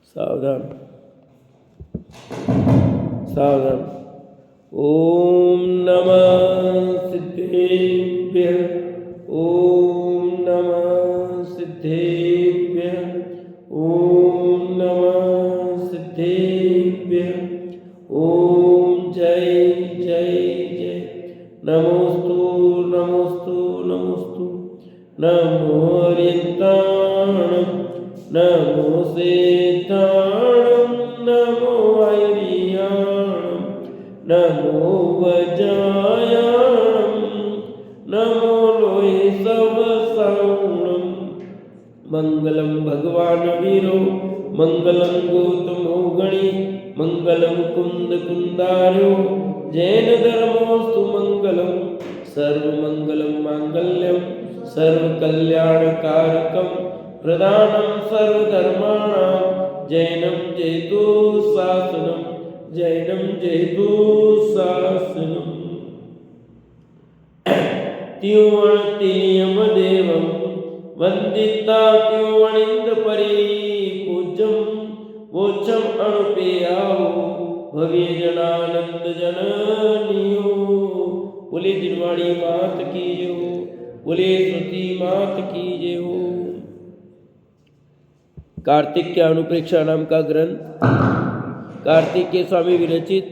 सावधान सावधान। ओम नमः सिद्धेभ्यः, ओम नमः सिद्धेभ्यः, ओम नमः सिद्धेभ्यः, ओम जय जय जय। नमोस्तु नमोस्तु नमोस्तु। नमो अर्यन्ताणं, नमो सेताणं, नमो ऐरियाणं, नमो वज्रायाणं, नमो लोहे सवसाणं। मंगलम भगवान वीरो, मंगलम गौतमो गणी, मंगलम कुंद कुंदारो, जैन धर्मोस्तु मंगलम। सर्वमंगलम मांगल्यम सर्वकल्याणकारकम, प्रदानं सर्वधर्माणां, जैनं जयतु शासनं, जैनं जयतु शासनम्। त्रिवणतिनियमदेवं वन्दिता त्रिवणीन्द्रपरि, पूज्यं वोच्चं अनुपेयाओ, भव्य जनानंद जननियो। बोले दिनवाणी मात की जय हो, बोले श्रुति मात की जय हो। कार्तिक के अनुप्रेक्षा नाम का ग्रंथ कार्तिक के स्वामी विरचित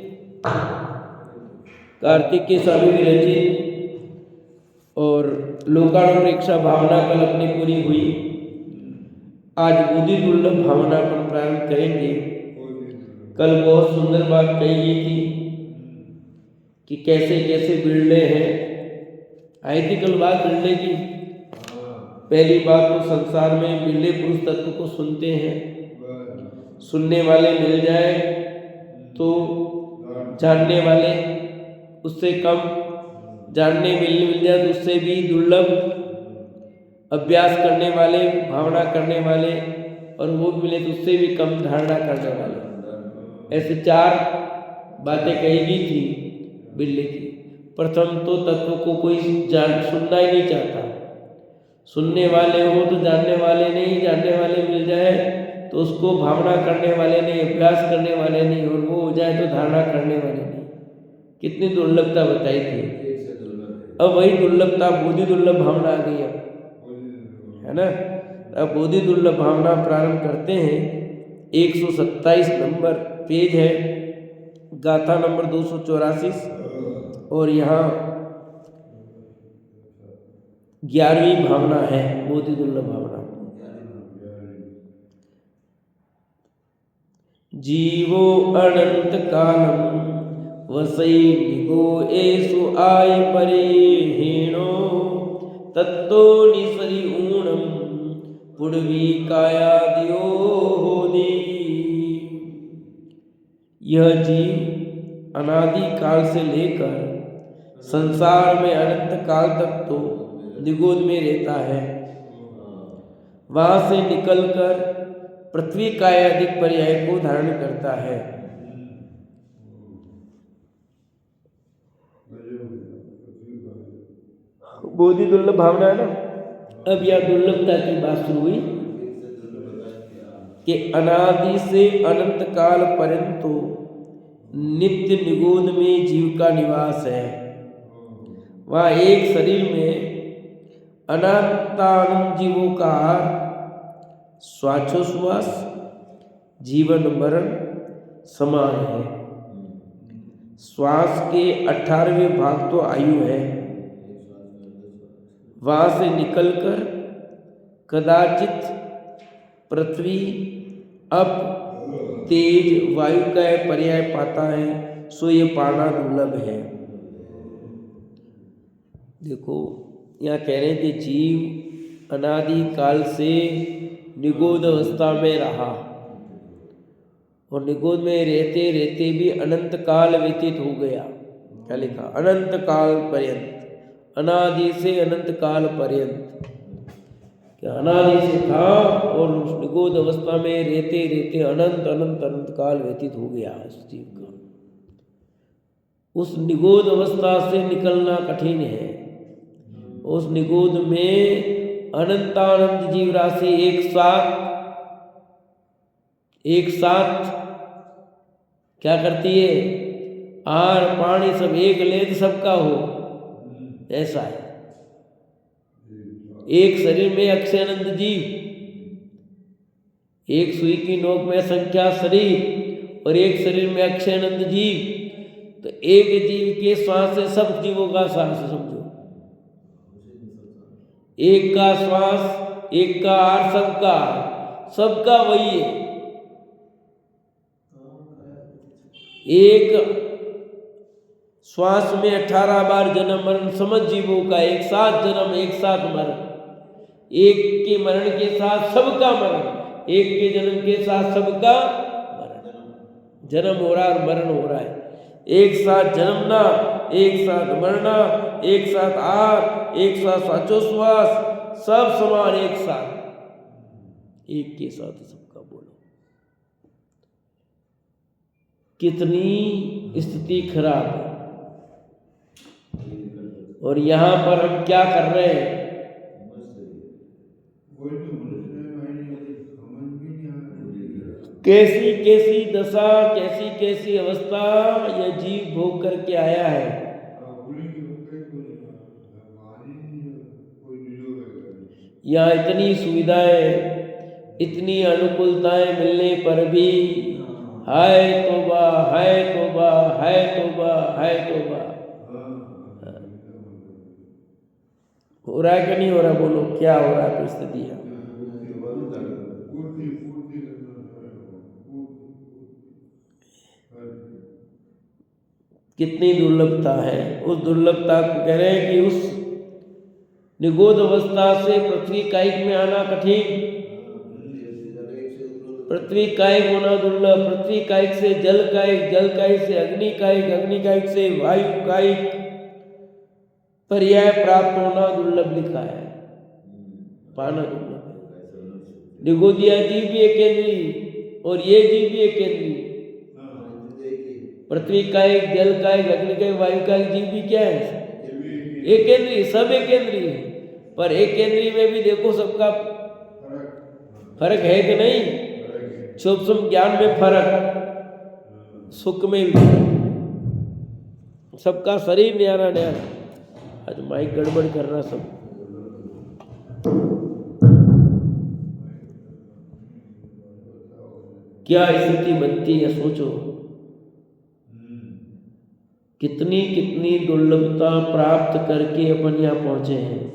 और लोकानुप्रेक्षा भावना कल अपनी पूरी हुई। आज बुद्धि दुर्लभ भावना पर प्रारंभ करेंगे। कल बहुत सुंदर बात कही गई थी कि कैसे कैसे बिरले हैं। आई थी कल बात बिरले की। पहली बात तो संसार में बिरले पुरुष तत्व को सुनते हैं। सुनने वाले मिल जाए तो जानने वाले उससे कम, जानने मिल जाए तो उससे भी दुर्लभ, अभ्यास करने वाले, भावना करने वाले, और वो मिले तो उससे भी कम धारणा करने वाले। ऐसे चार बातें कही गई थी बिरले की। प्रथम तो तत्व को कोई सुनना ही नहीं चाहता। सुनने वाले हो तो जानने वाले नहीं, जानने वाले मिल जाए तो उसको भावना करने वाले नहीं, अभ्यास करने वाले नहीं, और वो हो जाए तो धारणा करने वाले नहीं। कितनी दुर्लभता बताई थी। अब वही दुर्लभता बोधि दुर्लभ भावना आ गई है ना। अब बोधि दुर्लभ भावना प्रारंभ करते हैं। 127 नंबर पेज है, गाथा नंबर 284, और यहाँ 11वीं भावना है बोधि दुर्लभ भावना। जीवो अनंत कालम वसई निगो एसु आय परिहीणो, तत्तो निसरी ऊणम पुड़वी काया दियो होदी। यह जीव अनादि काल से लेकर संसार में अनंत काल तक तो निगोद में रहता है। वहां से निकलकर पृथ्वी कायादिक पर्याय को धारण करता है। बोधि दुर्लभ भावना है ना। अब यह दुर्लभता की बात शुरू हुई कि अनादि से अनंत काल पर्यंत नित्य निगोद में जीव का निवास है। वहाँ एक शरीर में अनंतानंत जीवों का श्वासोश्वास, जीवन मरण समान है। श्वास के 18वें भाग तो आयु है। वहां से निकलकर कदाचित पृथ्वी अब तेज वायु का पर्याय पाता है, सो ये पाना दुर्लभ है। देखो यहाँ कह रहे थे जीव अनादि काल से निगोद अवस्था में रहा, और निगोद में रहते रहते भी अनंत काल व्यतीत हो गया। क्या लिखा? अनंत काल पर्यंत, अनादि से अनंत काल पर्यंत। क्या अनादि से था और उस निगोद अवस्था में रहते रहते अनंत अनंत अनंत काल व्यतीत हो गया उस जीव का। उस निगोद अवस्था से निकलना कठिन है। उस निगोद में अनंतानंत जीव राशि एक साथ एक साथ क्या करती है, आहार पानी सब एक लेद सबका हो, ऐसा है। एक शरीर में अक्षयानंद जीव, एक सुई की नोक में असंख्या शरीर और एक शरीर में अक्षयानंद जीव। तो एक जीव के श्वास से सब जीवों का श्वास है, समझो। एक का श्वास, एक का आहार, सबका सबका वही है। एक श्वास में 18 बार जन्म मरण, समझ जीवों का एक साथ जन्म एक साथ मरण। एक के मरण के साथ सबका मरण, एक के जन्म के साथ सबका मरण। जन्म हो रहा है और मरण हो रहा है, एक साथ जन्मना, एक साथ मरना, एक साथ आहार, एक साथ श्वासोश्वास, सब समान एक साथ, एक के साथ सबका। बोलो कितनी स्थिति खराब है। और यहां पर हम क्या कर रहे हैं? कैसी कैसी दशा, कैसी कैसी अवस्था यह जीव भोग करके आया है। यहाँ इतनी सुविधाएं, इतनी अनुकूलताएं मिलने पर भी हाय तौबा, हाय तौबा, हाय तौबा, हाय तौबा। हो रहा है कि नहीं हो रहा? बोलो क्या हो रहा है परिस्थिति है? कितनी दुर्लभता है। उस दुर्लभता को कह रहे हैं कि उस निगोद अवस्था से पृथ्वी कायिक में आना कठिन, पृथ्वी कायिक होना दुर्लभ, पृथ्वी कायिक से जल कायिक, जल कायिक से अग्नि कायिक, अग्नि कायिक से वायु कायिक पर्याय प्राप्त होना दुर्लभ लिखा है, पाना दुर्लभ है। निगोदिया जीव भी एक केंद्रीय और ये जीव भी एक केंद्रीय। पृथ्वी कायिक, जल कायिक, अग्नि कायिक, वायु कायिक जीव भी क्या है? एक केंद्रीय, सब एक केंद्रीय है। पर एक केंद्रीय में भी देखो सबका फर्क है कि नहीं? सूक्ष्म ज्ञान में फर्क, सुख में भी फर्क, सबका शरीर न्यारा न्यारा। आज माइक गड़बड़ कर रहा सब। क्या स्थिति बनती है सोचो। कितनी कितनी दुर्लभता प्राप्त करके अपन यहाँ पहुंचे हैं।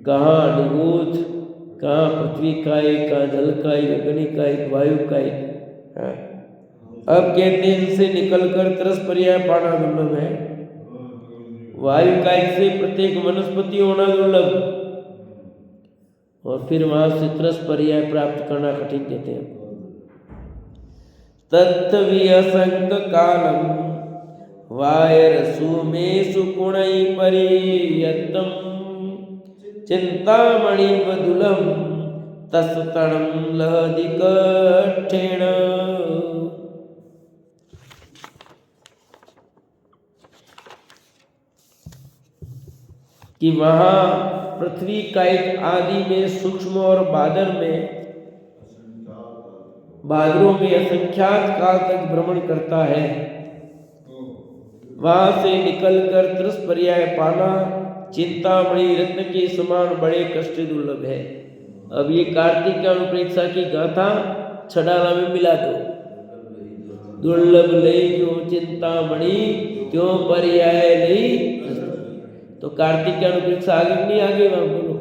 कहाँ निगोद, कहाँ पृथ्वी कायिक, कहाँ जल कायिक, अग्नि कायिक, वायु कायिक। अब कहते हैं इनसे निकलकर त्रस पर्याय पाना दुर्लभ है। वायु कायिक से प्रत्येक वनस्पति होना दुर्लभ, और फिर वहां से त्रस पर्याय प्राप्त करना कठिन कहते हैं। तत्वियसंक कालम वायरसु में सुकुणई परियत्तम चिंतामणि वदुलम तस्तणम लहदिकठेण। कि वहां पृथ्वी कायिक आदि में सूक्ष्म और बादर में, बादरों में असंख्यात काल तक भ्रमण करता है। वहां से निकलकर त्रस पर्याय पाना चिंतामणि रत्न के समान बड़े कष्ट दुर्लभ है। अब ये कार्तिक अनुप्रेक्षा की गाथा छड़ाला में मिला दो। दुर्लभ लई जो चिंतामणि क्यों पर्याय लई। तो कार्तिक अनुप्रेक्षा आगे नहीं आगे? वहां बोलो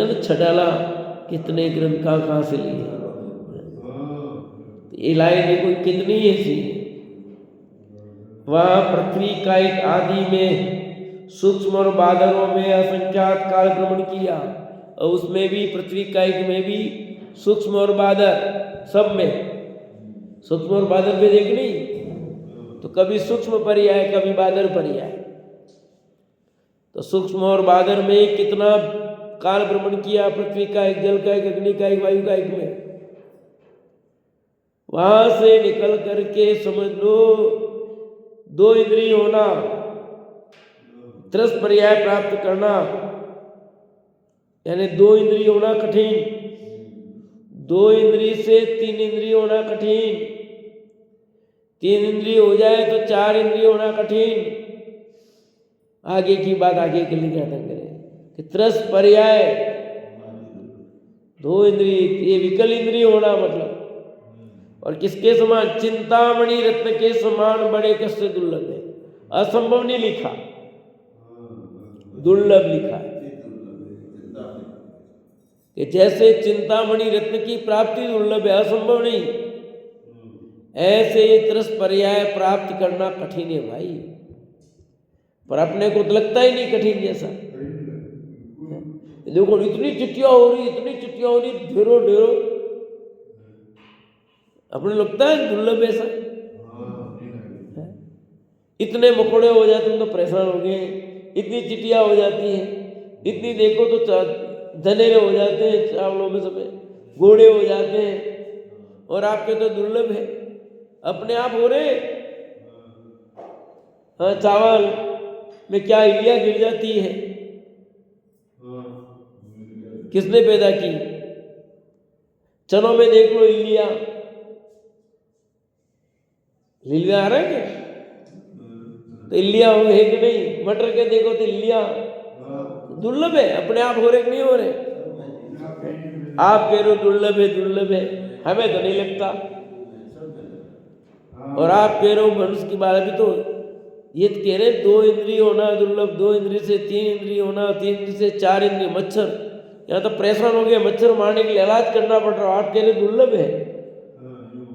तो छटाला कितने ग्रंथ कहाँ से लिए। ये लाइन देखो कितनी ऐसी। वहां पृथ्वी कायिक आदि में सूक्ष्म और बादलों में असंख्यात काल भ्रमण किया, और उसमें भी पृथ्वी कायिक में भी सूक्ष्म और बादल, सब में सूक्ष्म और बादल पे देख नहीं तो कभी सूक्ष्म पर्याय कभी बादल पर्याय। तो सूक्ष्म और बादल में कितना काल भ्रमण किया, पृथ्वी कायिक, जल कायिक, अग्नि कायिक, वायु कायिक में। वहां से निकल करके समझ लो दो इंद्रिय होना, त्रस पर्याय प्राप्त करना, यानी दो इंद्रिय होना कठिन, दो इंद्रिय से तीन इंद्रिय होना कठिन, तीन इंद्रिय हो जाए तो चार इंद्रिय होना कठिन। आगे की बात आगे के लिए क्या करें कि त्रस पर्याय दो इंद्रिय, ये विकल इंद्रिय होना मतलब, और किसके समान, चिंतामणि रत्न के समान बड़े कष्ट से दुर्लभ है। असंभव नहीं लिखा, दुर्लभ लिखा है कि जैसे चिंतामणि रत्न की प्राप्ति दुर्लभ है, असंभव नहीं, ऐसे त्रस पर्याय प्राप्त करना कठिन है भाई। पर अपने को तो लगता ही नहीं कठिन जैसा। देखो इतनी चिट्ठियां हो रही, इतनी चिट्ठियां हो रही, ढेरों ढेरों, अपने लगता है दुर्लभ ऐसा। इतने मकोड़े हो जाते हैं तो परेशान हो गए, इतनी चिट्ठियां हो जाती हैं, इतनी देखो तो धनेरे हो जाते हैं, चावलों में सब घोड़े हो जाते हैं, और आपके तो दुर्लभ है, अपने आप हो रहे। हाँ, चावल में क्या इलिया गिर जाती है, किसने पैदा की? चनों में देख लो इलिया, लिलिया आ रहा है क्या? तो इलिया है कि नहीं? मटर के देखो तो इलिया दुर्लभ है, अपने आप हो रहे कि नहीं हो रहे? आप कह रहे हो दुर्लभ है, दुर्लभ है, हमें तो नहीं लगता। और आप कह रहे हो मनुष्य की बात, अभी तो ये कह रहे दो इंद्रिय होना दुर्लभ, दो इंद्रिय से तीन इंद्रिय होना, तीन इंद्रिय से चार इंद्रिय, मच्छर, यहाँ तो परेशान हो गया, मच्छर मारने के लिए इलाज करना पड़ रहा। आप कह रहे दुर्लभ है,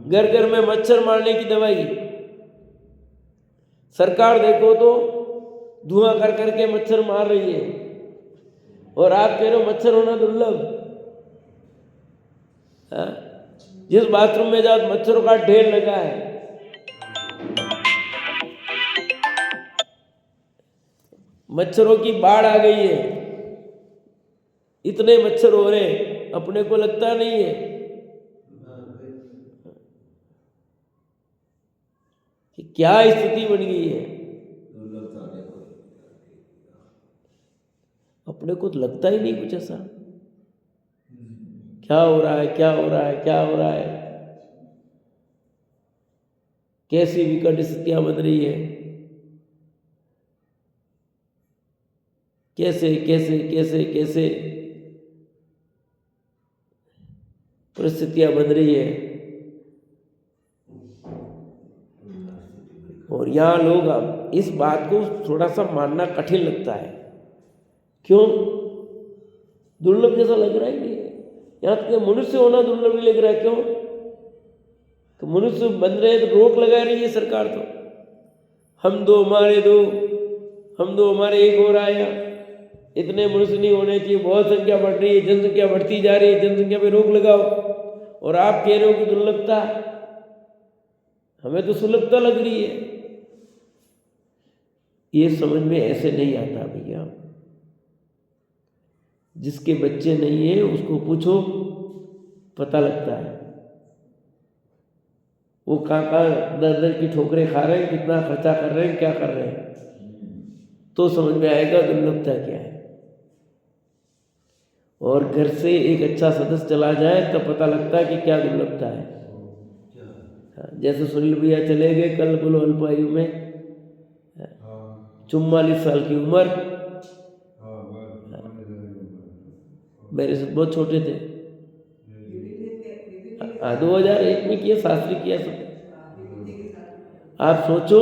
घर घर में मच्छर मारने की दवाई, सरकार देखो तो धुआं कर करके मच्छर मार रही है, और आप कह रहे हो मच्छर होना दुर्लभ। जिस बाथरूम में जाओ मच्छरों का ढेर लगा है, मच्छरों की बाढ़ आ गई है, इतने मच्छर हो रहे, अपने को लगता नहीं है कि क्या स्थिति बन गई है। अपने को तो लगता ही नहीं कुछ ऐसा, क्या हो रहा है, क्या हो रहा है, क्या हो रहा है, कैसी विकट स्थितियां बन रही है, कैसे कैसे कैसे कैसे परिस्थितियां बन रही है। और यहाँ लोग अब इस बात को थोड़ा सा मानना कठिन लगता है, क्यों? दुर्लभ जैसा लग रहा ही नहीं है। यहाँ तक मनुष्य होना दुर्लभ नहीं लग रहा है, क्यों? तो मनुष्य बन रहे तो रोक लगा रही है सरकार, तो हम दो हमारे दो, हम दो हमारे एक हो रहा है, इतने मनुष्य नहीं होने चाहिए, बहुत संख्या बढ़ रही है, जनसंख्या बढ़ती जा रही है, जनसंख्या पे रोक लगाओ। और आप कह रहे हो कि दुर्लभता, हमें तो सुलभता लग रही है। ये समझ में ऐसे नहीं आता भैया। जिसके बच्चे नहीं है उसको पूछो, पता लगता है वो कहाँ दर दर की ठोकरें खा रहे हैं, कितना खर्चा कर रहे हैं, क्या कर रहे हैं, तो समझ में आएगा दुर्लभता क्या है। और घर से एक अच्छा सदस्य चला जाए तब पता लगता है कि क्या दुर्लभता है। जैसे सुनील भैया चले गए कल, बोलो अल्पायु में, 44 साल की उम्र, मेरे से बहुत छोटे थे। 2001 में किया, शास्त्री किया सब। आप सोचो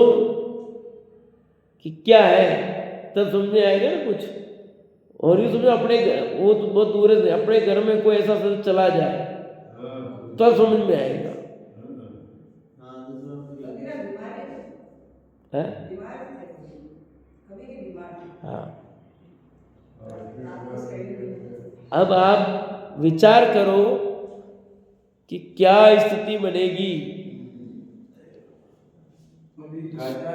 कि क्या है, तब समझ में आएगा ना कुछ। और ये समझो अपने वो तो बहुत दूर है, अपने घर में कोई ऐसा सदस्य चला जाए तब समझ में आएगा। हाँ, अब आप विचार करो कि क्या स्थिति बनेगी। अभी गाजा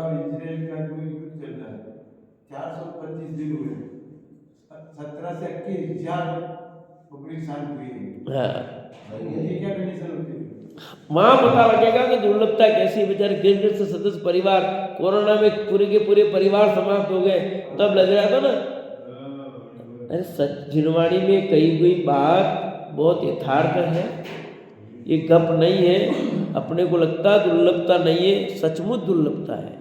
और इजराइल का जो युद्ध चल रहा है, 425 दिन हुए, 17 से 21,000 पब्लिक शांत हुई है। हाँ, उनकी क्या कंडीशन होती है? वहां पता लगेगा कि दुर्लभता कैसी है। बेचारे गिर से सदस्य परिवार कोरोना में पूरे के पूरे परिवार समाप्त हो गए, तब लग रहा था ना। अरे सच जिनवाणी में कही हुई बात बहुत यथार्थ है, ये गप नहीं है। अपने को लगता दुर्लभता नहीं है, सचमुच दुर्लभता है।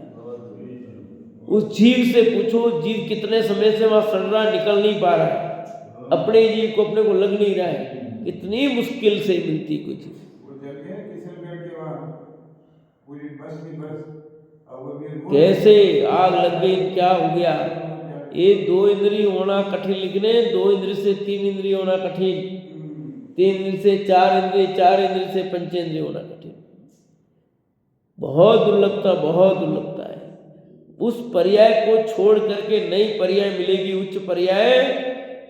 उस जीव से पूछो, जीव कितने समय से वहां सड़ रहा, निकल नहीं पा रहा है, अपने जीव को अपने को लग नहीं रहा है, कितनी मुश्किल से मिलती कोई चीज। वो जल गया किशनगढ़ के वहाँ पूरी बस की बस, अब वो भी कैसे आग लग गई, क्या हो गया। ये 2 इंद्रिय होना कठिन लिखने, 2 इंद्रिय से 3 इंद्रिय होना कठिन, 3 इंद्रिय से 4 इंद्रिय, 4 इंद्रिय से पंचेंद्रिय होना कठिन। बहुत दुर्लभता, बहुत दुर्लभता है। उस पर्याय को छोड़ करके नई पर्याय मिलेगी, उच्च पर्याय,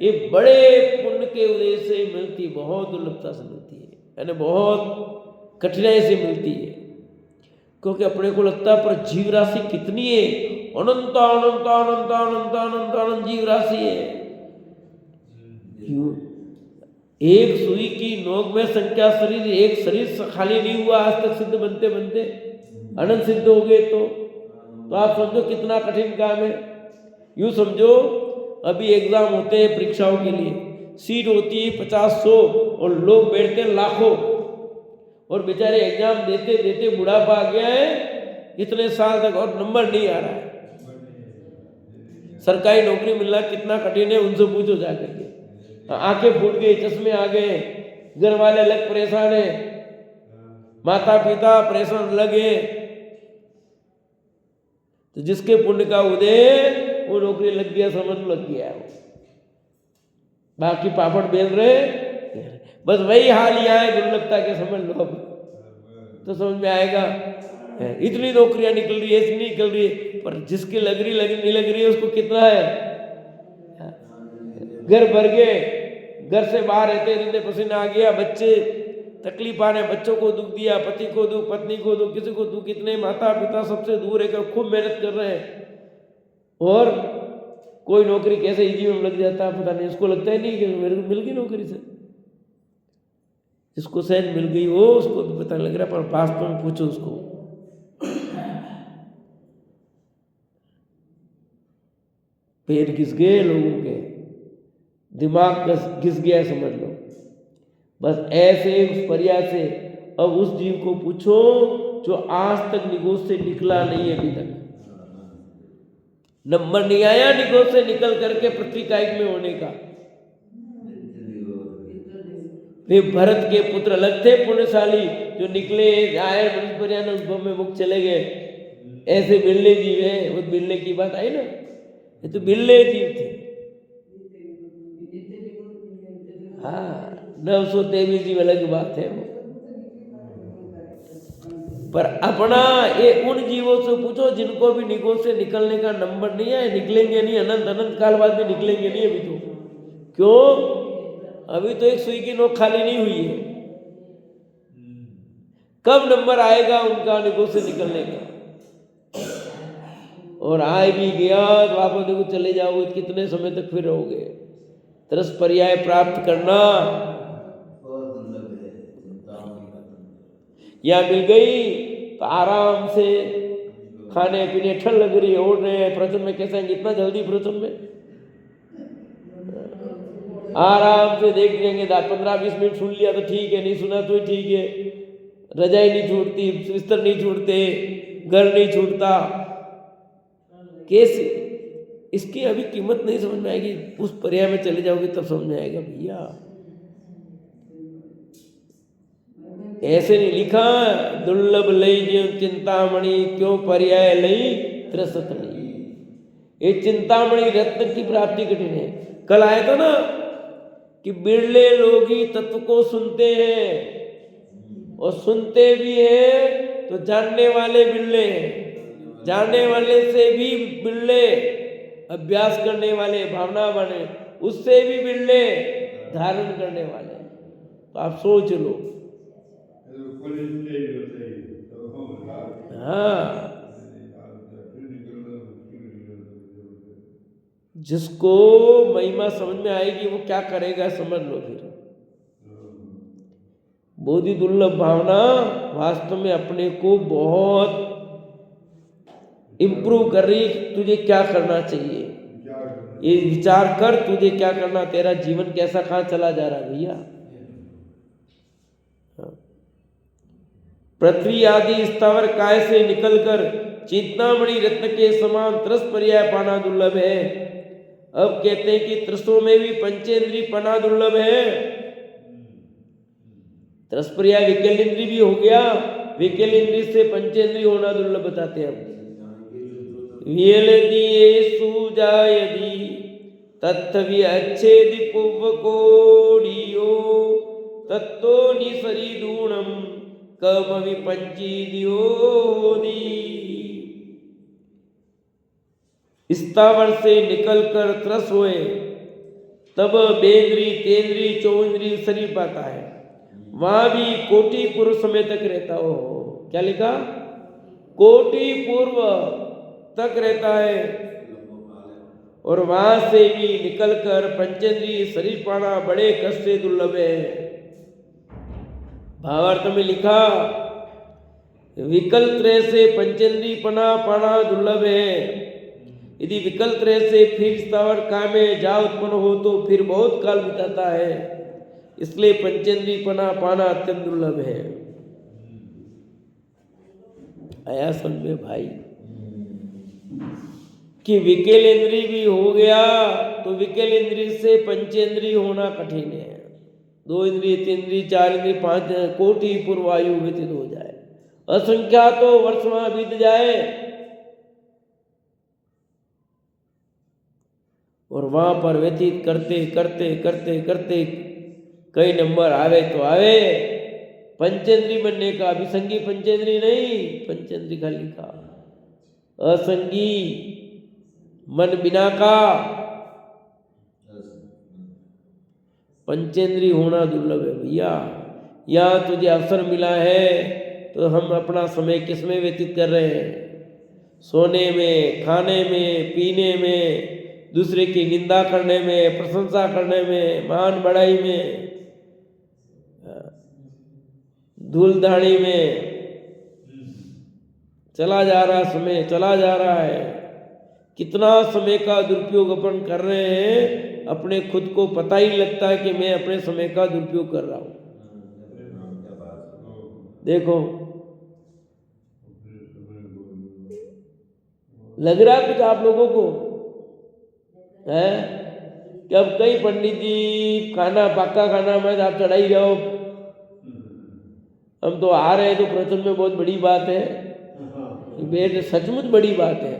ये बड़े पुण्य के उदय से मिलती, बहुत दुर्लभता से मिलती है, यानी बहुत कठिनाई से मिलती है। क्योंकि अपने को लगता है पर जीव राशि कितनी है, अनंत अनंत अनंत अनंत अनंत अनंत जीव राशि है। क्यों एक सुई की नोक में संख्या शरीर, एक शरीर खाली नहीं हुआ आज तक सिद्ध बनते बनते, अनंत सिद्ध हो गए तो आप समझो कितना कठिन काम है। यूँ समझो अभी एग्जाम होते हैं परीक्षाओं के लिए, सीट होती है 50-100 और लोग बैठते हैं लाखों, और बेचारे एग्जाम देते देते बुढ़ापा आ गया है इतने साल तक और नंबर नहीं आ रहा है। सरकारी नौकरी मिलना कितना कठिन है, उनसे पूछो जाकर के। आंखें फूट गई, चश्मे आ गए, घर वाले अलग परेशान है, माता पिता परेशान लगे, तो जिसके पुण्य का उदय वो नौकरी लग गया, समझ लग गया है वो, बाकी पापड़ बेल रहे। बस वही हाल यहाँ है दुर्लभता के, समझ लो अब तो समझ में आएगा। इतनी नौकरियां निकल रही है, इतनी निकल रही है, पर जिसकी लग रही नहीं लग रही है उसको कितना है। घर भर गए, घर से बाहर रहते रहते पसीना आ गया, बच्चे तकलीफ आ रहे, बच्चों को दुख दिया, पति को दुख, पत्नी को दुख, किसी को दुख, कितने माता पिता सबसे दूर रहकर खूब मेहनत कर रहे हैं, और कोई नौकरी कैसे इजी में लग जाता है पता नहीं। उसको लगता है नहीं कि मेरे को मिल गई नौकरी से, जिसको सहज मिल गई हो उसको भी पता लग रहा है, पर वास्तव में पूछो उसको। पेट घिस गए लोगों के, दिमाग घिस गया समझ लो। बस ऐसे उस पर्याय से अब उस जीव को पूछो जो आज तक निगोज से निकला नहीं है, अभी तक नंबर नहीं आया निगोज से निकल करके पृथ्वी कायिक में होने का। वे भरत के पुत्र अलग थे पुण्यशाली, जो निकले आए मनुष्य उद्भव में मुक्त चले गए। ऐसे बिल्ले जीव है, वो बिल्ले की बात आई ना, ये तो बिल्ले जीव थे। हाँ 923 जीव अलग बात है वो, पर अपना ये उन जीवों से पूछो जिनको भी निगोज से निकलने का नंबर नहीं है, निकलेंगे नहीं, अनंत अनंत काल बाद में निकलेंगे नहीं अभी तो। क्यों? अभी तो एक सुई की नोक खाली नहीं हुई है। कब नंबर आएगा उनका निगोज से निकलने का, और आए भी गया तो आप देखो चले जाओगे, कितने समय तक फिर रहोगे। तरस पर्याय प्राप्त करना या मिल गई तो आराम से खाने पीने, ठंड लग रही है, ओढ़ रहे हैं, प्रवचन में कैसे आएंगे इतना जल्दी, प्रवचन में आराम से देख लेंगे, 15-20 मिनट सुन लिया तो ठीक है, नहीं सुना तो ठीक है। रजाई नहीं छूटती, बिस्तर नहीं छूटते, घर नहीं छूटता, कैसे इसकी अभी कीमत नहीं समझ में आएगी। उस पर्याय में चले जाओगे तब समझ में आएगा भैया। ऐसे नहीं लिखा दुर्लभ लई जीव चिंतामणि, क्यों पर्याय लई त्रसत नहीं। ये चिंतामणि रत्न की प्राप्ति कठिन है। कल आया था ना कि बिरले लोग ही तत्व को सुनते हैं, और सुनते भी हैं तो जानने वाले बिरले हैं, जानने वाले से भी बिरले, अभ्यास करने वाले, भावना बने उससे भी बिरले, धारण करने वाले। तो आप सोच लो। हाँ, जिसको महिमा समझ में आएगी वो क्या करेगा समझ लो। फिर बोधि दुर्लभ भावना वास्तव में अपने को बहुत इम्प्रूव कर रही है। तुझे क्या करना चाहिए, ये विचार कर, तुझे क्या करना, तेरा जीवन कैसा कहाँ चला जा रहा है भैया। पृथ्वी आदि स्थावर काय से निकलकर चिंतामणि रत्न के समान त्रस पर्याय पाना दुर्लभ है। अब कहते हैं कि त्रसों में भी पंचेंद्री पना दुर्लभ है। त्रस पर्याय विकलेंद्री भी हो गया, विकलेंद्री से पंचेंद्री होना दुर्लभ बताते हैं हम। जायदि तत्थवि अच्छेदि पुव्वकोडियो तत्तो निसरिदूणम कम विपंचीदियोदी। स्थावर से निकलकर त्रस होए तब बेंद्री तेंद्री चौंद्री शरीर पाता है, वहां भी कोटि पूर्व समय तक रहता हो। क्या लिखा, कोटि पूर्व तक रहता है, और वहां से भी निकलकर पंचेंद्री शरीर पाना बड़े कष्ट से दुर्लभ है। भावार्थ में लिखा, विकल त्रय से पंचेंद्री पना पाना दुर्लभ है। यदि विकल त्रय से फिर स्थावर काय में जा उत्पन्न हो तो फिर बहुत काल बिताता है, इसलिए पंचेंद्री पना पाना अत्यंत दुर्लभ है। आया समझ में भाई कि विकलेंद्री भी हो गया तो विकलेंद्री से पंचेंद्री होना कठिन है। 2 इंद्रिय 3 इंद्रिय 4 इंद्रिय 5 कोटि पूर्व आयु व्यतीत हो जाए, असंख्यातो वर्ष वहां बीत जाए, और वहां पर व्यतीत करते करते करते करते कई नंबर आवे तो आवे पंचेंद्री बनने का। अभिसंगी पंचेंद्री नहीं, पंचेंद्री का लिखा, असंगी मन बिना का पंचेंद्री होना दुर्लभ है भैया। यहाँ तुझे अवसर मिला है तो हम अपना समय किस में व्यतीत कर रहे हैं, सोने में, खाने में, पीने में, दूसरे की निंदा करने में, प्रशंसा करने में, मान बढ़ाई में, धूल धाड़ी में चला जा रहा, समय चला जा रहा है। कितना समय का दुरुपयोग अपन कर रहे हैं, अपने खुद को पता ही लगता है कि मैं अपने समय का दुरुपयोग कर रहा हूं। देखो लग रहा है कुछ आप लोगों को है कि अब कई पंडित जी खाना पक्का खाना में आप चढ़ा ही रहो, हम तो आ रहे हैं तो प्रवचन में बहुत बड़ी बात है, बेहद सचमुच बड़ी बात है।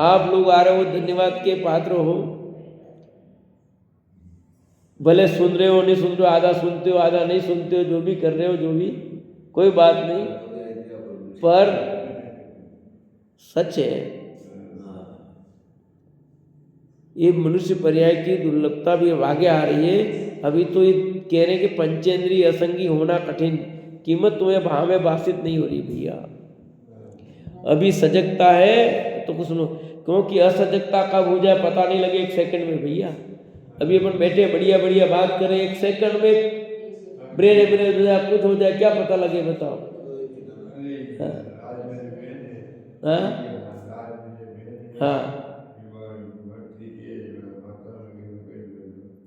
आप लोग आ रहे हो, धन्यवाद के पात्र हो। भले सुन रहे हो नहीं सुन रहे हो, आधा सुनते हो आधा नहीं सुनते हो, जो भी कर रहे हो, जो भी, कोई बात नहीं, पर सच है ये मनुष्य पर्याय की दुर्लभता भी आगे आ रही है। अभी तो ये कह रहे हैं कि पंचेंद्रिय असंगी होना कठिन, कीमत तुम्हें भाव में भाषित नहीं हो रही भैया। अभी सजगता है तो कुछ सुनो, क्योंकि असजगता कब हो जाए पता नहीं लगे 1 सेकंड में भैया। अभी अपन बैठे बढ़िया बढ़िया बात करें, 1 सेकंड में ब्रेन हो जाए, कुछ हो जाए, क्या पता लगे बताओ। हाँ हाँ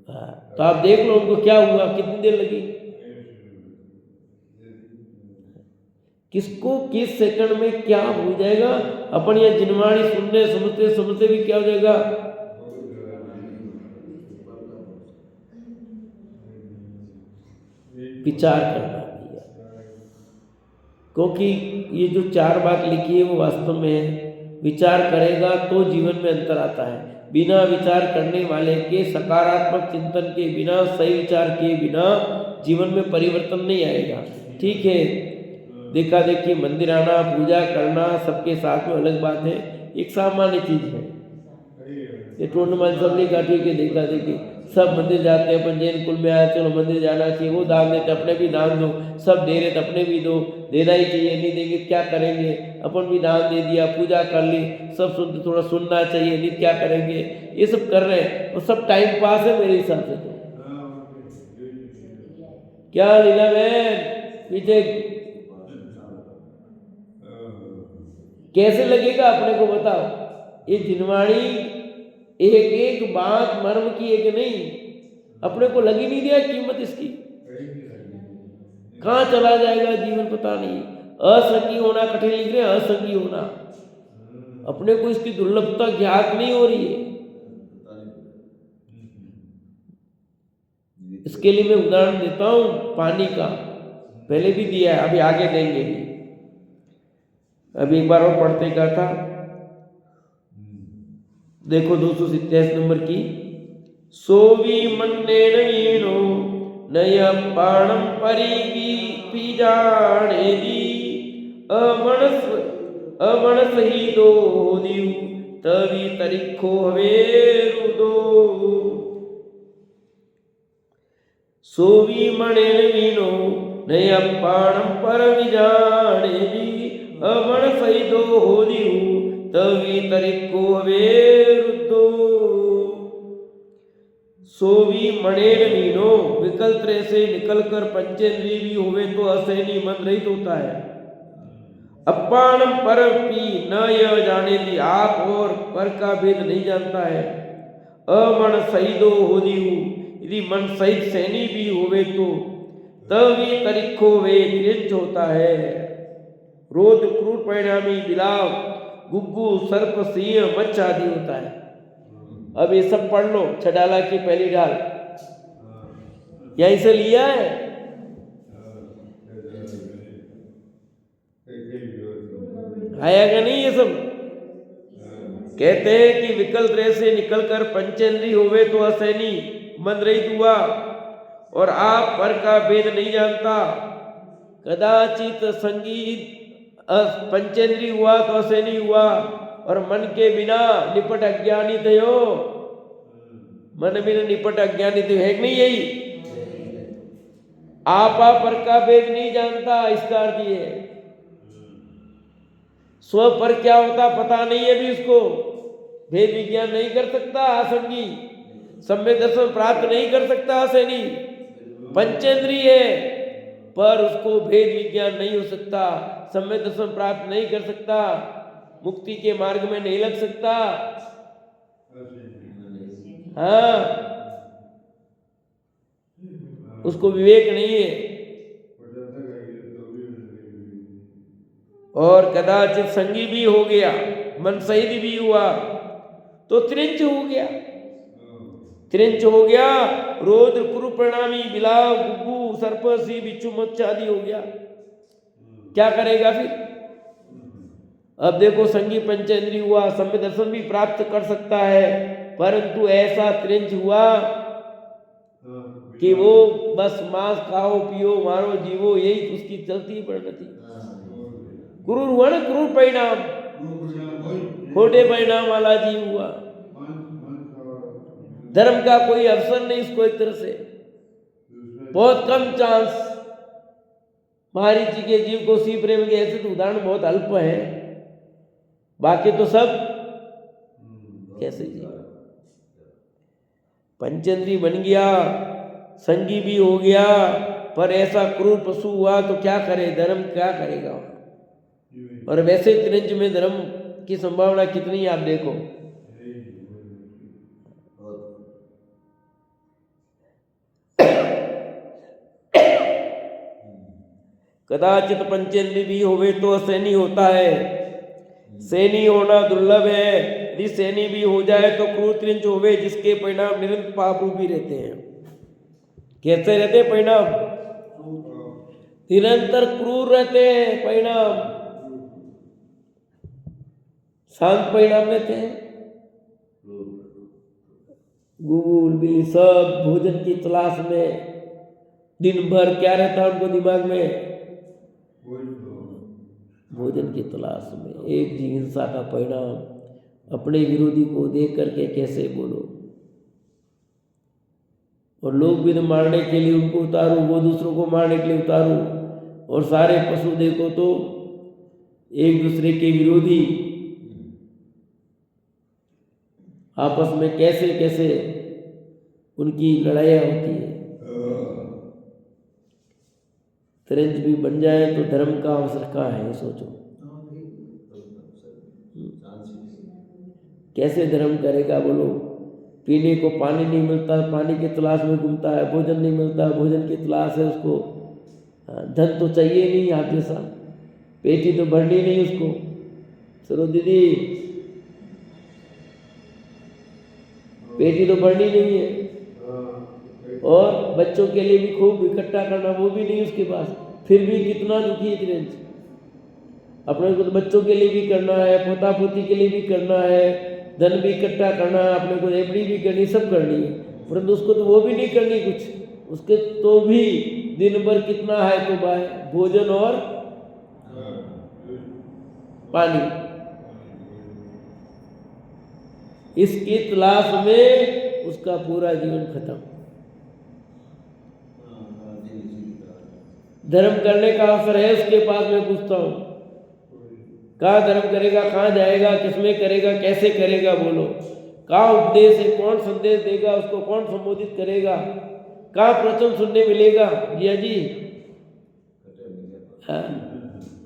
हाँ, तो आप देख लो उनको क्या हुआ, कितनी देर लगी, किसको किस सेकंड में क्या हो जाएगा। अपन ये जिनवाणी सुनने समझते समझते भी क्या हो जाएगा। विचार करना भैया, क्योंकि ये जो 4 बात लिखी है वो वास्तव में विचार करेगा तो जीवन में अंतर आता है। बिना विचार करने वाले के, सकारात्मक चिंतन के बिना, सही विचार के बिना जीवन में परिवर्तन नहीं आएगा। ठीक है, देखा देखी मंदिर आना, पूजा करना सबके साथ में अलग बात है, एक सामान्य चीज है। ये टूर्नामेंट सब नहीं काटी के देखा देखी, सब मंदिर जाते हैं, अपन जैन कुल में आए चलो मंदिर जाना चाहिए, वो दान देते अपने भी दान दो, सब दे रहे तो अपने भी दो, देना ही चाहिए, नहीं देंगे क्या करेंगे, अपन भी दान दे दिया, पूजा कर ली, सब सुनते, थोड़ा सुनना चाहिए, नहीं क्या करेंगे, ये सब कर रहे हैं, और सब टाइम पास है मेरे हिसाब से। तो क्या लीला बहन पीछे कैसे लगेगा अपने को बताओ। ये जिनवाणी एक एक बात मर्म की है कि नहीं, अपने को लगी नहीं दिया कीमत इसकी। कहाँ चला जाएगा जीवन पता नहीं। असंगी होना कठिन लिख रहे हैं, असंगी होना, अपने को इसकी दुर्लभता ज्ञात नहीं हो रही है। इसके लिए मैं उदाहरण देता हूं पानी का, पहले भी दिया है, अभी आगे देंगे भी। अभी एक बार और पढ़ते का था, देखो 287 नंबर की। सोवी मन्नेन वीणो नय बाणम परिगी पीजाणे दी अमणस ही दो दिव तवी तरीखो हवेरु दो। सोवी मणेन वीणो नय बाणम पर विजाणे दी अमणस ही दो दिव तवी तरीखो हवेरु। सोवी मणेन वीणो, विकल त्रय से निकलकर पंचेंद्रिय भी हुए तो असैनी मन रहित होता है। अपाणम पर पी न यह जाने दी, आप और पर का भेद नहीं जानता है। अमन सहिदो होदिहु, यदि मन सहित सैनी भी होवे तो तभी तरीखो वे त्रिंच होता है। रोध क्रूर परिणामी बिलाव गुग्गू सर्प सिंह मच्छ आदि होता है। अब ये सब पढ़ लो, छडाला की पहली ढाल यहीं से लिया है। आया का नहीं ये सब। कहते हैं कि विकल त्रय से निकलकर पंचेंद्रिय होवे तो असैनी मन रहित हुआ, और आप पर का भेद नहीं जानता। कदाचित संगीत पंचेंद्रिय हुआ तो असैनी हुआ, और मन के बिना निपट अज्ञानी थयो। मन बिना निपट अज्ञानी थयो है कि नहीं? यही आपा पर का भेद नहीं जानता, इसका अर्थ ये है। स्व पर क्या होता पता नहीं है भी उसको, भेद विज्ञान नहीं कर सकता असंगी, सम्यक दर्शन प्राप्त नहीं कर सकता असैनी। पंचेंद्रिय है पर उसको भेद विज्ञान नहीं हो सकता, सम्यक दर्शन प्राप्त नहीं कर सकता, मुक्ति के मार्ग में नहीं लग सकता। हाँ, उसको विवेक नहीं है। और कदाचित संगी भी हो गया, मन सहित भी हुआ तो त्रिंच हो गया। त्रिंच हो गया, रोद्र कुरु प्रणामी बिलाव गुग्गू सर्प सी बिच्छू मच्छ आदि हो गया। क्या करेगा फिर? अब देखो संगी पंचेंद्रिय हुआ, सम्यक दर्शन भी प्राप्त कर सकता है, परंतु ऐसा त्रिंच हुआ कि वो बस मांस खाओ पियो मारो जीवो, यही उसकी चलती परिणति। क्रूर हुआ ना, क्रूर परिणाम, खोटे परिणाम वाला जीव हुआ। धर्म का कोई अवसर नहीं इसको, एक तरह से बहुत कम चांस। महाराज जी के जीव को सी प्रेम के ऐसे तो उदाहरण बहुत अल्प है, बाकी तो सब कैसे जीव। पंचेंद्रिय बन गया, संगी भी हो गया, पर ऐसा क्रूर पशु हुआ तो क्या करे, धर्म क्या करेगा। और वैसे त्रिंच में धर्म की संभावना कितनी आप देखो। कदाचित पंचेंद्रिय भी होवे तो असैनी होता है। सैनी होना दुर्लभ है, यदि सैनी भी हो जाए तो क्रूर त्रिंच होवे, जिसके परिणाम निरंतर पाप रूपी रहते हैं। कैसे रहते परिणाम? निरंतर क्रूर रहते हैं परिणाम, शांत परिणाम रहते हैं। गुगुल बिल्ली सब भोजन की तलाश में, दिन भर क्या रहता है उनको दिमाग में? भोजन की तलाश में। एक जीव हिंसा का परिणाम, अपने विरोधी को देख करके कैसे बोलो। और लोग भी मारने के लिए उनको उतारो, वो दूसरों को मारने के लिए उतारो, और सारे पशु देखो तो एक दूसरे के विरोधी, आपस में कैसे कैसे उनकी लड़ाइयाँ होती है। त्रिंच भी बन जाए तो धर्म का अवसर कहाँ है, सोचो। कैसे धर्म करेगा बोलो। पीने को पानी नहीं मिलता, पानी की तलाश में घूमता है। भोजन नहीं मिलता, भोजन की तलाश है उसको। धन तो चाहिए नहीं आप जैसा, पेटी तो भरनी नहीं उसको। चलो दीदी, पेटी तो भरनी नहीं है। और बच्चों के लिए भी खूब इकट्ठा करना, वो भी नहीं उसके पास, फिर भी कितना दुखी है त्रिंच। अपने को तो बच्चों के लिए भी करना है, पोता पोती के लिए भी करना है, धन भी इकट्ठा करना है, अपने को एफडी भी करनी, सब करनी है, परंतु उसको तो वो भी नहीं करनी कुछ। उसके तो भी दिन भर कितना है तो भाई, भोजन और पानी, इसकी तलाश में उसका पूरा जीवन खत्म। धर्म करने का अवसर है उसके पास, मैं पूछता हूँ कहाँ धर्म करेगा, कहाँ जाएगा, किसमें करेगा, कैसे करेगा बोलो। कहाँ उपदेश है, कौन संदेश देगा उसको, कौन संबोधित करेगा, कहाँ प्रवचन सुनने मिलेगा। जिया जी, हाँ,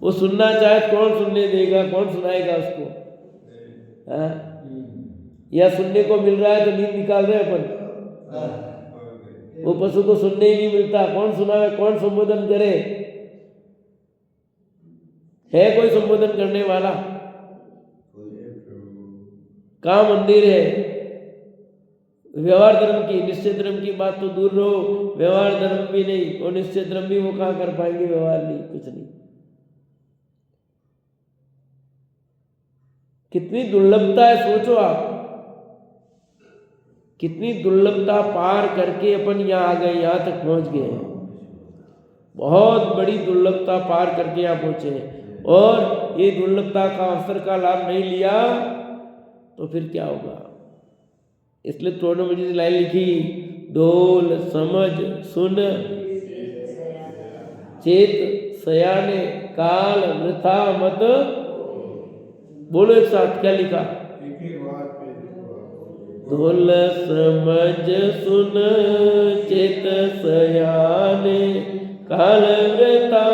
वो सुनना चाहे कौन सुनने देगा, कौन सुनाएगा उसको। हाँ, या सुनने को मिल रहा है तो नींद निकाल रहे अपन। वो पशु को सुनने ही नहीं मिलता, कौन सुनावे, कौन संबोधन करे। है कोई संबोधन करने वाला? कहाँ मंदिर है? व्यवहार धर्म की, निश्चय धर्म की बात तो दूर रहो, व्यवहार धर्म भी नहीं और निश्चय धर्म भी वो कहाँ कर पाएंगे। व्यवहार नहीं, कुछ नहीं। कितनी दुर्लभता है, सोचो आप, कितनी दुर्लभता पार करके अपन यहाँ आ गए, यहाँ तक पहुँच गए हैं। बहुत बड़ी दुर्लभता पार करके यहाँ पहुँचे हैं, और ये दुर्लभता का अवसर का लाभ नहीं लिया तो फिर क्या होगा। इसलिए तोड़ने मुझे लाइन लिखी, डोल समझ सुन चेत सयाने काल वृथा मत। बोलो एक साथ, क्या लिखा? डोल समझ सुन चेत सयाने काल वृथा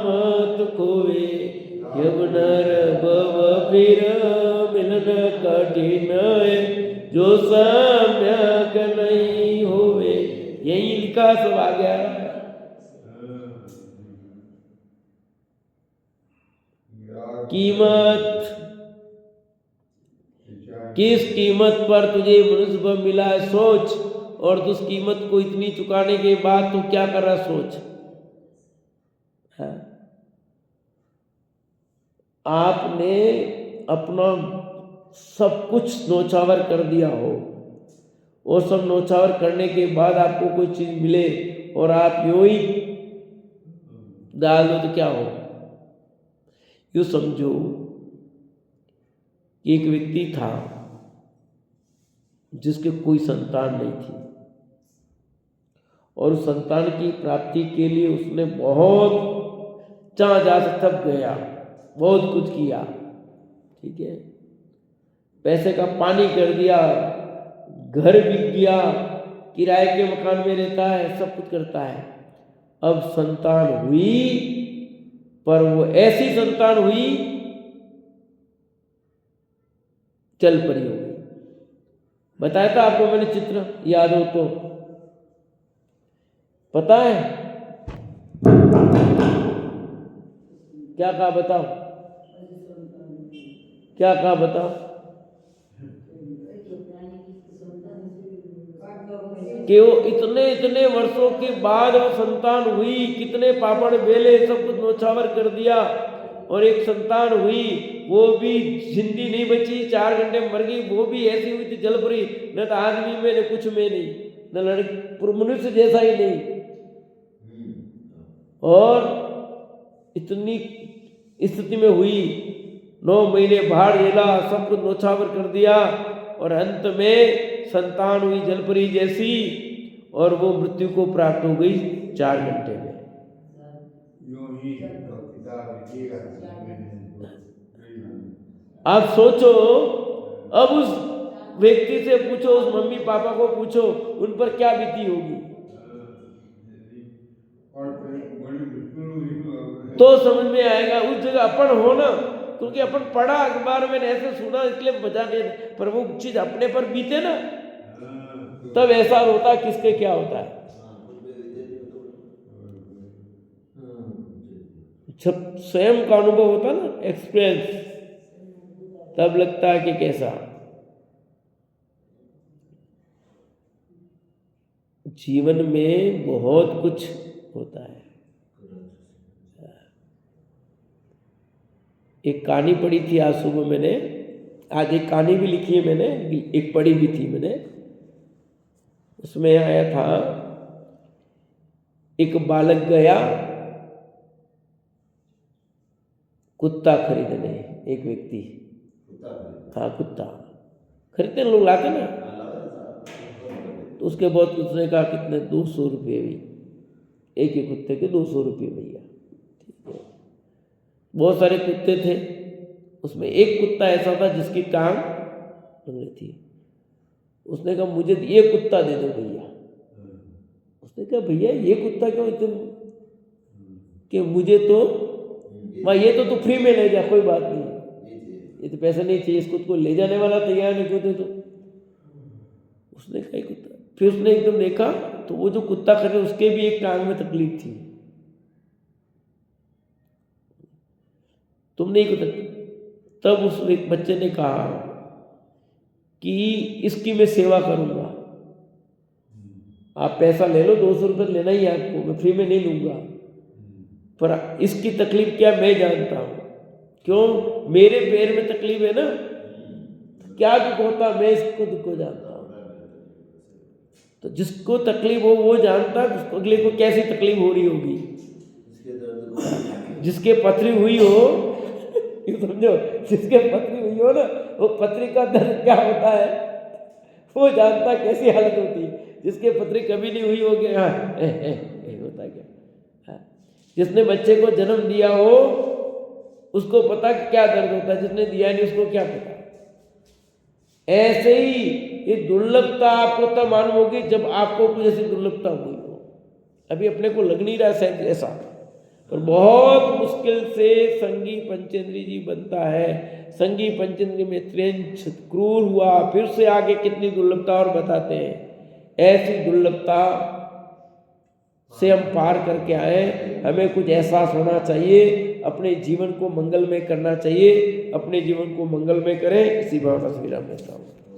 मत खोवे। यवन भव फिर मिलन कठिन है, जो सम्यक नहीं होवे। यही लिखा, सब आ गया। कीमत, किस कीमत पर तुझे मनुष्य भाव मिला है सोच, और उस कीमत को इतनी चुकाने के बाद तू क्या कर रहा सोच। है? आपने अपना सब कुछ नौछावर कर दिया हो, और सब नौछावर करने के बाद आपको कोई चीज मिले और आप यूं ही डाल दो तो क्या हो। यूं समझो, एक व्यक्ति था जिसके कोई संतान नहीं थी, और उस संतान की प्राप्ति के लिए उसने बहुत जहाँ जा सकता गया, बहुत कुछ किया, ठीक है, पैसे का पानी कर दिया, घर बिक गया, किराए के मकान में रहता है, सब कुछ करता है। अब संतान हुई, पर वो ऐसी संतान हुई चल पड़ी हो गई। बताया था आपको मैंने, चित्र याद हो तो पता है क्या कहा, बताओ क्या कहा, बताओ। कि वो इतने इतने वर्षों के बाद वो संतान हुई, कितने पापड़ बेले, सब कुछ नौछावर कर दिया, और एक संतान हुई, वो भी जिंदी नहीं बची, 4 घंटे में मर गई। वो भी ऐसी हुई थी जल परी, न तो आदमी में न कुछ में नहीं, न लड़की, मनुष्य जैसा ही नहीं। और इतनी स्थिति में हुई, 9 महीने भाड़ झेला, सब कुछ नौछावर कर दिया, और अंत में संतान हुई जलपरी जैसी, और वो मृत्यु को प्राप्त हो गई 4 घंटे में। आप सोचो, अब उस व्यक्ति से पूछो, उस मम्मी पापा को पूछो, उन पर क्या बीती होगी। तो समझ में आएगा। उस जगह अपन हो ना, क्योंकि अपन पढ़ा अखबार में ऐसे सुना इसलिए मजा नहीं, पर वो चीज अपने पर बीते ना तब ऐसा होता किसके क्या होता है। जब स्वयं का अनुभव होता ना, एक्सपीरियंस, तब लगता है कि कैसा जीवन में बहुत कुछ होता है। एक कहानी पढ़ी थी आज सुबह मैंने, आज एक कहानी भी लिखी है मैंने, एक पढ़ी भी थी मैंने। उसमें आया था एक बालक गया कुत्ता खरीदने, एक व्यक्ति, हाँ कुत्ता खरीदने लोग लाते ना, तो उसके बाद उसने कहा कितने, 200 रुपये भी, एक ही कुत्ते के 200 रुपये भैया। ठीक है, बहुत सारे कुत्ते थे, उसमें एक कुत्ता ऐसा था जिसकी टांग लंगड़ी थी। उसने कहा मुझे ये कुत्ता दे दो भैया। उसने कहा भैया ये कुत्ता क्यों तुम, कि मुझे तो माँ ये तो तू फ्री में ले जा, कोई बात नहीं, ये तो पैसा नहीं चाहिए, इसको तो ले जाने वाला तैयार नहीं, क्यों दे दो। उसने कहा कुत्ता, फिर उसने एकदम देखा तो वो जो कुत्ता खरीदा उसके भी एक टांग में तकलीफ थी। तुम नहीं कुत्ता, तब उस एक बच्चे ने कहा कि इसकी मैं सेवा करूंगा, आप पैसा ले लो, 200 रुपये लेना ही है आपको, मैं फ्री में नहीं लूंगा, पर इसकी तकलीफ क्या मैं जानता हूं, क्यों मेरे पैर में तकलीफ है ना, क्या दुख होता मैं इसको दुख को जानता हूं। तो जिसको तकलीफ हो वो जानता, जिसको अगले को कैसी तकलीफ हो रही होगी, जिसके पथरी हुई हो ये समझो, जिसके पथरी हुई हो ना, वो पथरी का दर्द क्या होता है वो जानता, कैसी हालत होती है। जिसके पथरी कभी नहीं हुई होगी, हाँ होता क्या, हाँ। जिसने बच्चे को जन्म दिया हो उसको पता कि क्या दर्द होता है, जिसने दिया नहीं उसको क्या पता। ऐसे ही ये दुर्लभता आपको तब मालूम होगी जब आपको कुछ ऐसी दुर्लभता हुई हो। अभी अपने को लग नहीं रहा शायद ऐसा, पर बहुत मुश्किल से संगी पंचेंद्री जी बनता है। संगी पंचेंद्री में त्रेंच क्रूर हुआ, फिर से आगे कितनी दुर्लभता और बताते हैं। ऐसी दुर्लभता से हम पार करके आए, हमें कुछ एहसास होना चाहिए, अपने जीवन को मंगलमय करना चाहिए, अपने जीवन को मंगलमय करें, इसी भावना से विराम लेता हूँ।